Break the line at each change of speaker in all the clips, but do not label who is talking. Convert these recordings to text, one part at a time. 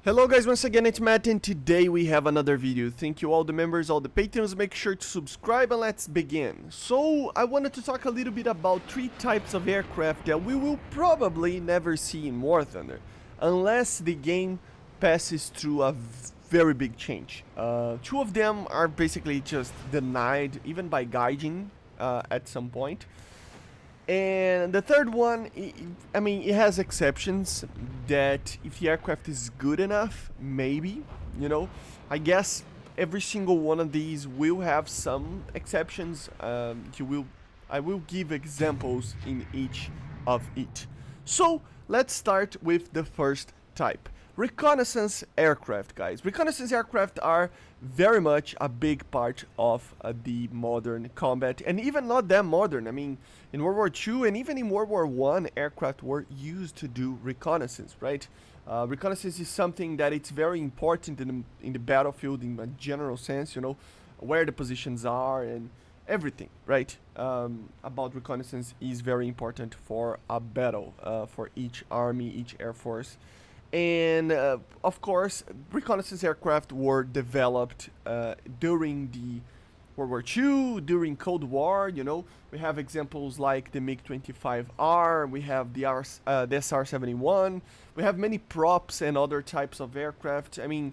Hello guys, once again it's Matt and today we have another video. Thank you all the members, all the patrons, make sure to subscribe and let's begin. So I wanted to talk a little bit about three types of aircraft that we will probably never see in War Thunder unless the game passes through a very big change. Two of them are basically just denied even by Gaijin at some point. And the third one, I mean, it has exceptions that if the aircraft is good enough, maybe, you know, I guess every single one of these will have some exceptions. I will give examples in each of it. So let's start with the first type. Reconnaissance aircraft, guys. Reconnaissance aircraft are very much a big part of the modern combat, and even not that modern. I mean, in World War II and even in World War I, aircraft were used to do reconnaissance, right? Reconnaissance is something that it's very important in the battlefield in a general sense, you know, where the positions are and everything, right? About reconnaissance is very important for a battle, for each army, each air force. And of course, reconnaissance aircraft were developed during the World War II, during Cold War. You know, we have examples like the MiG-25R, we have the SR-71, we have many props and other types of aircraft. I mean,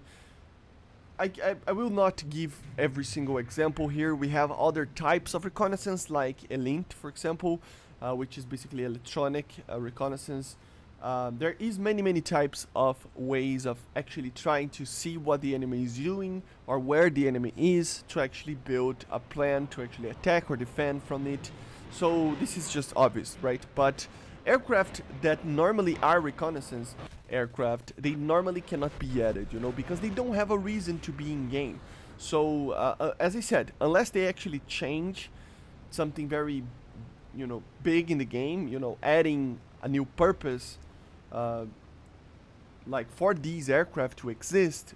I will not give every single example here. We have other types of reconnaissance like ELINT, for example, which is basically electronic reconnaissance. There is many types of ways of actually trying to see what the enemy is doing or where the enemy is to actually build a plan to actually attack or defend from it. So this is just obvious, right? But aircraft that normally are reconnaissance aircraft, they normally cannot be added, you know, because they don't have a reason to be in game. So as I said, unless they actually change something very, you know, big in the game, you know, adding a new purpose like for these aircraft to exist,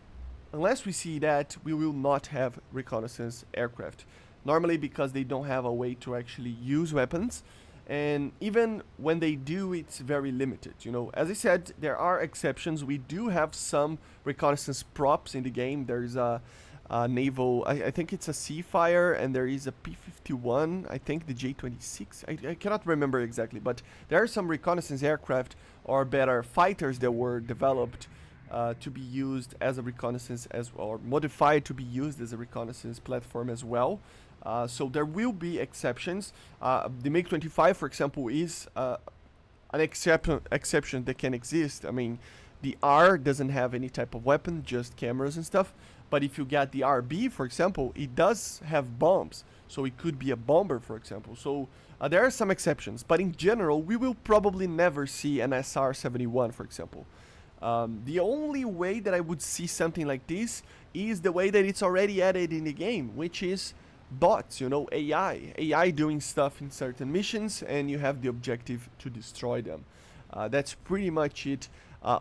unless we see that, we will not have reconnaissance aircraft. Normally because they don't have a way to actually use weapons, and even when they do, it's very limited, you know. As I said, there are exceptions. We do have some reconnaissance props in the game. There's a naval, I think it's a Seafire, and there is a P-51, I think the J-26, I cannot remember exactly, but there are some reconnaissance aircraft, or better, fighters that were developed to be used as a reconnaissance as well, or modified to be used as a reconnaissance platform as well. So there will be exceptions. The MiG-25, for example, is an exception that can exist. I mean, the R doesn't have any type of weapon, just cameras and stuff. But if you get the RB, for example, it does have bombs. So it could be a bomber, for example. So there are some exceptions. But in general, we will probably never see an SR-71, for example. The only way that I would see something like this is the way that it's already added in the game, which is bots, you know, AI doing stuff in certain missions, and you have the objective to destroy them. That's pretty much it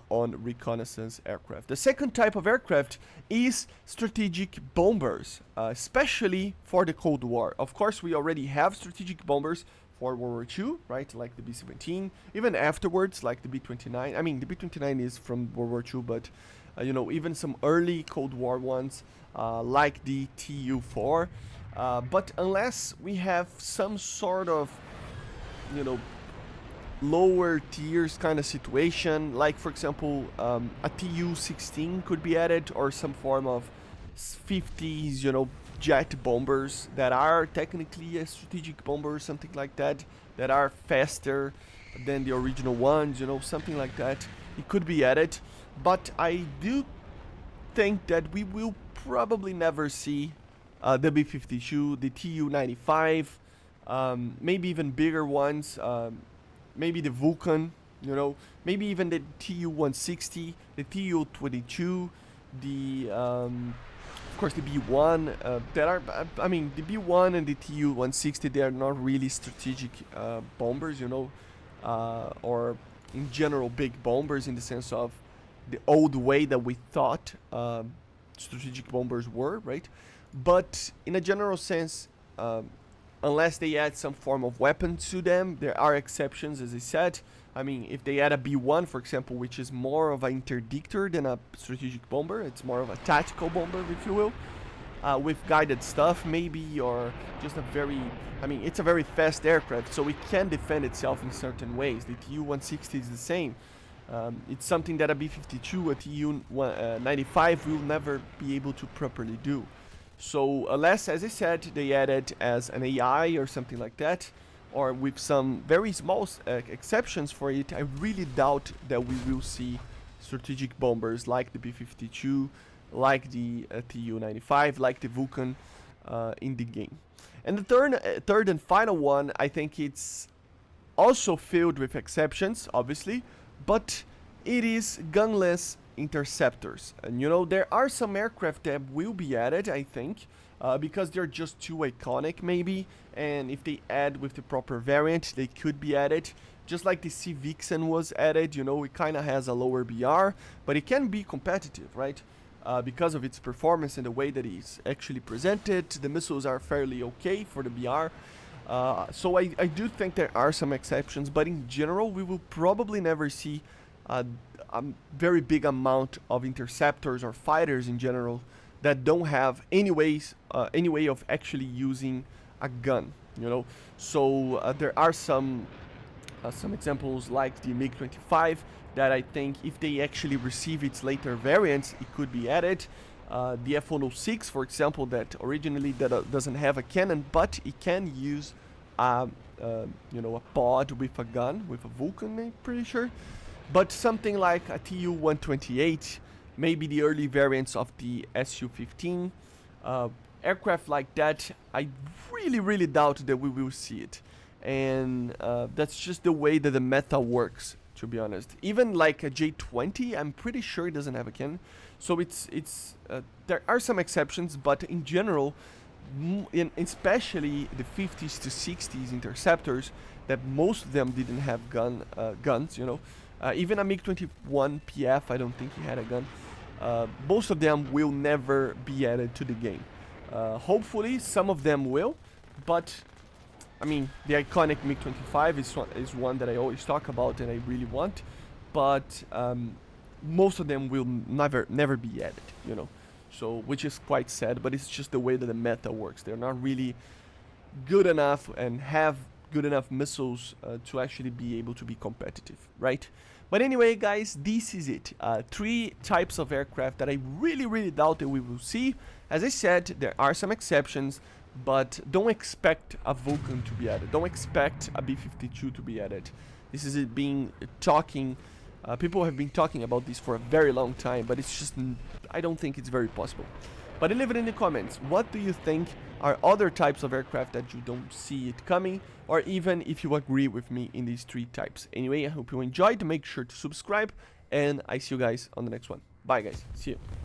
on reconnaissance aircraft. The second type of aircraft is strategic bombers, especially for the Cold War. Of course, we already have strategic bombers for World War II, right, like the B-17, even afterwards, like the B-29. I mean, the B-29 is from World War II, but you know, even some early Cold War ones, like the Tu-4. But unless we have some sort of, you know, lower tiers kind of situation, like for example a Tu-16 could be added, or some form of 50s, you know, jet bombers that are technically a strategic bomber or something like that, that are faster than the original ones, you know, something like that. It could be added, but I do think that we will probably never see the B-52, the Tu-95, maybe even bigger ones, maybe the Vulcan, you know, maybe even the Tu-160, the Tu-22, the of course the B-1, that are, I mean, the B-1 and the Tu-160, they are not really strategic bombers, you know, or in general big bombers in the sense of the old way that we thought strategic bombers were, right? But in a general sense, unless they add some form of weapon to them, there are exceptions, as I said. I mean, if they add a B1, for example, which is more of an interdictor than a strategic bomber, it's more of a tactical bomber, if you will, with guided stuff maybe, or just a very, I mean, it's a very fast aircraft, so it can defend itself in certain ways. The Tu-160 is the same. It's something that a B-52, a Tu-95 will never be able to properly do. So unless, as I said, they add it as an AI or something like that, or with some very small exceptions for it, I really doubt that we will see strategic bombers like the B-52, like the Tu-95, like the Vulcan in the game. And the third and final one, I think it's also filled with exceptions, obviously, but it is gunless interceptors. And you know, there are some aircraft that will be added, I think, because they're just too iconic maybe, and if they add with the proper variant, they could be added. Just like the Sea Vixen was added, you know, it kind of has a lower BR, but it can be competitive, right? Because of its performance and the way that it's actually presented, the missiles are fairly okay for the BR. So I do think there are some exceptions, but in general, we will probably never see a very big amount of interceptors or fighters in general that don't have any way of actually using a gun, you know. So there are some examples like the MiG-25 that I think if they actually receive its later variants, it could be added. The F-106, for example, that originally doesn't have a cannon, but it can use you know, a pod with a gun, with a Vulcan, I'm pretty sure. But something like a Tu-128, maybe the early variants of the Su-15, aircraft like that, I really doubt that we will see it. And that's just the way that the meta works, to be honest. Even like a J-20, I'm pretty sure it doesn't have a cannon. So there are some exceptions, but in general, especially the 50s to 60s interceptors, that most of them didn't have guns, you know. Even a MiG-21 PF, I don't think he had a gun. Most of them will never be added to the game. Hopefully, some of them will, but I mean, the iconic MiG-25 is one that I always talk about and I really want, but most of them will never be added, you know. So, which is quite sad, but it's just the way that the meta works. They're not really good enough and have good enough missiles to actually be able to be competitive, right? But anyway, guys, this is it. 3 types of aircraft that I really doubt that we will see. As I said, there are some exceptions, but don't expect a Vulcan to be added. Don't expect a B-52 to be added. This is it being talking. People have been talking about this for a very long time, but it's just, I don't think it's very possible. But leave it in the comments. What do you think are other types of aircraft that you don't see it coming, or even if you agree with me in these 3 types. Anyway, I hope you enjoyed. Make sure to subscribe, and I see you guys on the next one. Bye, guys. See you.